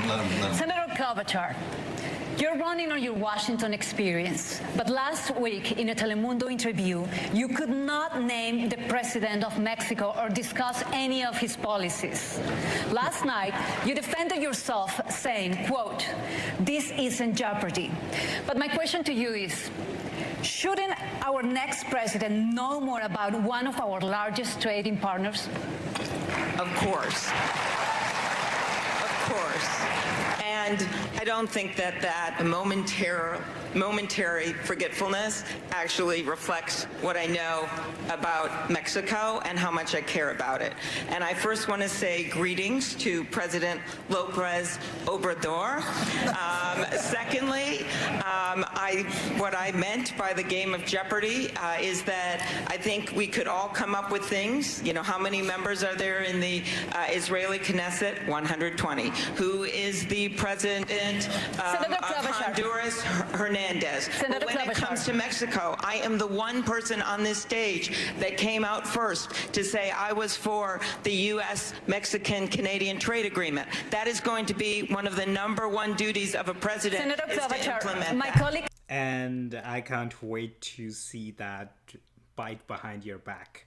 let him. Senator Klobuchar, you're running on your Washington experience, but last week in a Telemundo interview, you could not name the president of Mexico or discuss any of his policies. Last night, you defended yourself saying, quote, "This isn't jeopardy." But my question to you is, shouldn't our next president know more about one of our largest trading partners? Of course. Of course. And I don't think that momentary forgetfulness actually reflects what I know about Mexico and how much I care about it. And I first want to say greetings to President López Obrador. Secondly, what I meant by the game of Jeopardy is that I think we could all come up with things. You know, how many members are there in the Israeli Knesset? 120. Who is the president of Honduras? Hernandez. But when it comes to Mexico, I am the one person on this stage that came out first to say I was for the U.S. Mexican-Canadian trade agreement. That is going to be one of the #1 duties of a president. Senator Klobuchar, my colleague. And I can't wait to see that bite behind your back.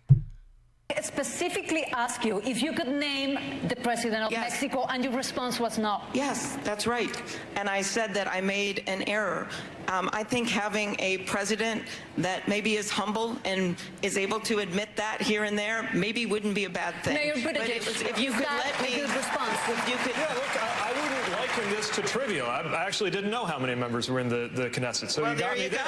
I specifically asked you if you could name the president of Mexico, and your response was no. Yes, that's right. And I said that I made an error. I think having a president that maybe is humble and is able to admit that here and there maybe wouldn't be a bad thing. Mayor Buttigieg, if you could let me, a good response. If you could, yeah, look, I wouldn't liken this to trivial. I actually didn't know how many members were in the Knesset, so well, you got me there.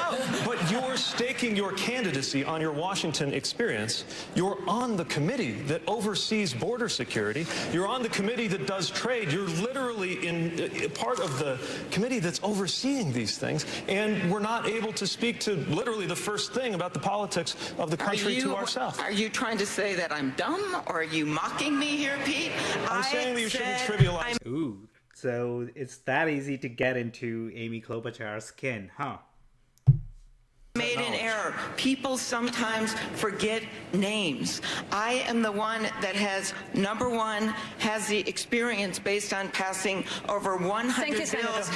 But you're staking your candidacy on your Washington experience. You're on the committee that oversees border security. You're on the committee that does trade. You're literally in part of the committee that's overseeing these things. And we're not able to speak to literally the first thing about the politics of the country to ourselves. Are you trying to say that I'm dumb, or are you mocking me here, Pete? I'm saying that you shouldn't trivialize. Ooh, so it's that easy to get into Amy Klobuchar's skin, huh? Made an error. People sometimes forget names. I am the one that has, #1, has the experience based on passing over 100 bills.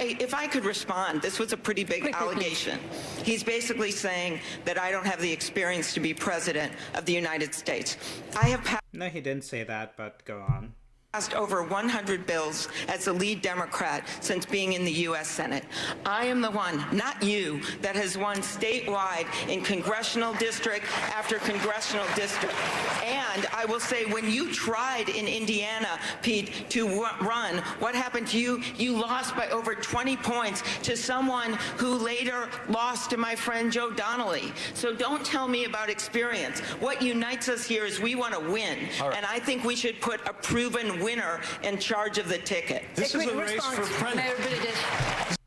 If I could respond, this was a pretty big allegation. He's basically saying that I don't have the experience to be president of the United States. I have passed. No, he didn't say that, but go on. Passed over 100 bills as the lead Democrat since being in the U.S. Senate. I am the one, not you, that has won statewide in congressional district after congressional district. And I will say, when you tried in Indiana, Pete, to run, what happened to you? You lost by over 20 points to someone who later lost to my friend Joe Donnelly. So don't tell me about experience. What unites us here is we want to win. Right. And I think we should put a proven winner in charge of the ticket. This is a race for president.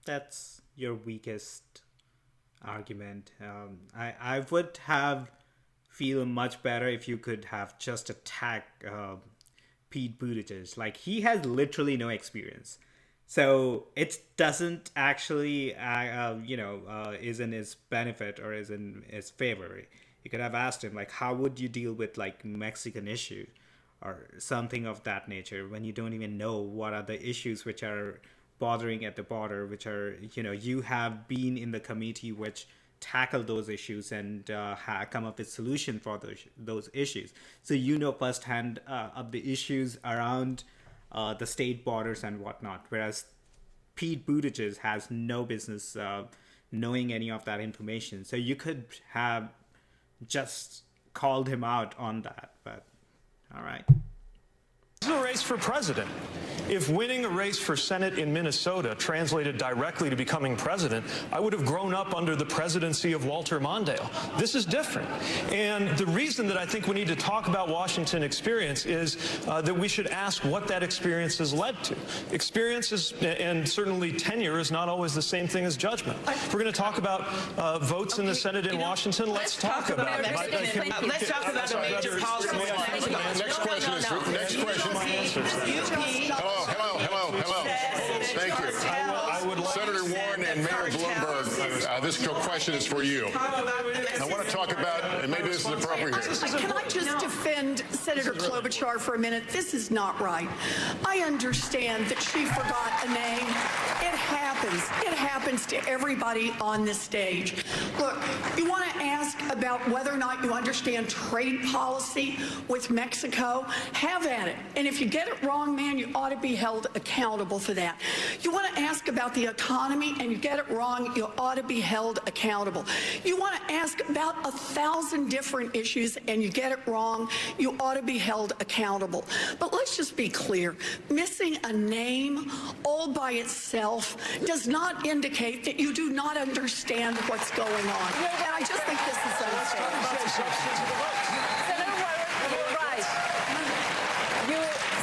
That's your weakest argument. I would have feel much better if you could have just attacked Pete Buttigieg. Like, he has literally no experience. So it doesn't actually, is in his benefit or is in his favor. You could have asked him, like, how would you deal with, like, Mexican issues or something of that nature when you don't even know what are the issues which are bothering at the border, which are, you have been in the committee which tackle those issues and come up with solution for those issues. So firsthand of the issues around the state borders and whatnot, whereas Pete Buttigieg has no business knowing any of that information. So you could have just called him out on that, but all right. This is a race for president. If winning a race for Senate in Minnesota translated directly to becoming president, I would have grown up under the presidency of Walter Mondale. This is different. And the reason that I think we need to talk about Washington experience is that we should ask what that experience has led to. Experience is, and certainly tenure is not always the same thing as judgment. If we're going to talk about votes in the Senate in Washington, let's talk about it. Let's talk about a major policy. Next question is, Hello. Thank you. Senator Warren and Mayor Bloomberg, this question is for you. I want to talk about, and maybe this is appropriate here. Can I just defend defend Senator Klobuchar for a minute. This is not right. I understand that she forgot a name. It happens. It happens to everybody on this stage. Look, you want to ask about whether or not you understand trade policy with Mexico? Have at it. And if you get it wrong, man, you ought to be held accountable for that. You want to ask about the economy and you get it wrong, you ought to be held accountable. You want to ask about 1,000 different issues and you get it wrong, you ought to be held accountable. But let's just be clear. Missing a name all by itself does not indicate that you do not understand what's going on. And I just think this is unfair. Senator Warren, you're right.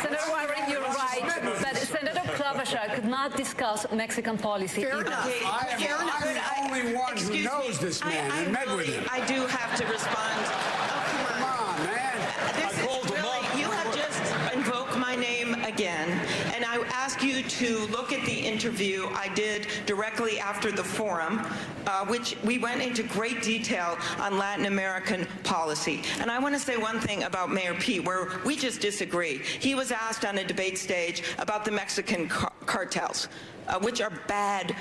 Senator Warren, you're right. But Senator Klobuchar could not discuss Mexican policy. Fair enough. I'm the only one who knows this man and met with him. I do have to respond. Oh, Come on, man. This is really, you have just invoked my name again, and I ask you to look at the interview I did directly after the forum, which we went into great detail on Latin American policy. And I want to say one thing about Mayor Pete, where we just disagree. He was asked on a debate stage about the Mexican cartels, which are bad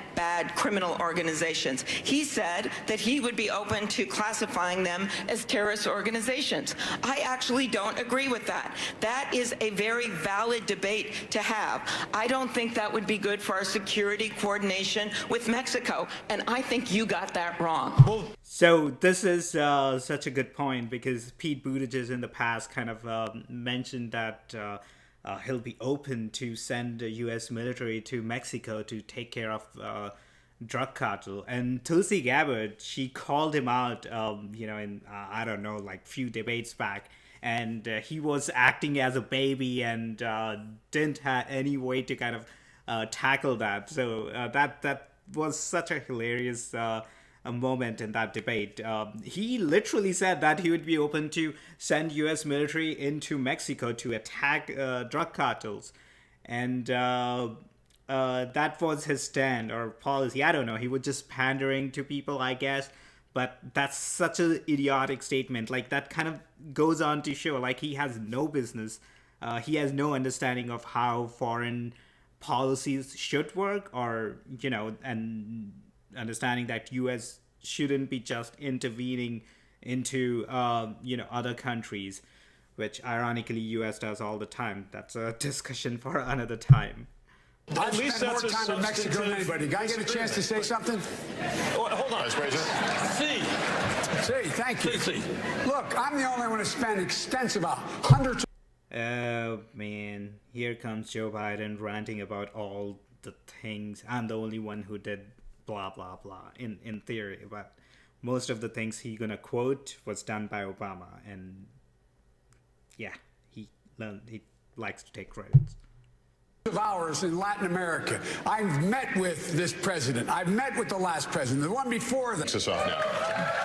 criminal organizations. He said that he would be open to classifying them as terrorist organizations. I actually don't agree with that. That is a very valid debate to have. I don't think that would be good for our security coordination with Mexico, and I think you got that wrong. So this is such a good point, because Pete Buttigieg in the past kind of mentioned that he'll be open to send the U.S. military to Mexico to take care of drug cartel. And Tulsi Gabbard, she called him out, in, I don't know, like few debates back. And he was acting as a baby and didn't have any way to kind of tackle that. So that was such a hilarious a moment in that debate. He literally said that he would be open to send U.S. military into Mexico to attack drug cartels. And that was his stand or policy. I don't know. He was just pandering to people, I guess. But that's such an idiotic statement. Like, that kind of goes on to show, like, he has no business. He has no understanding of how foreign policies should work, or, and understanding that U.S. shouldn't be just intervening into, other countries, which ironically U.S. does all the time. That's a discussion for another time. At least that's more time in Mexico than anybody. Guy get a chance to say something? Oh, hold on. Vice President. See, thank you. Look, I'm the only one who spent extensive hundreds. Oh man, here comes Joe Biden ranting about all the things. I'm the only one who did blah blah blah in theory, but most of the things he gonna quote was done by Obama, and yeah, he likes to take credits. Of hours in Latin America. I've met with this president. I've met with the last president, the one before that. This is off now.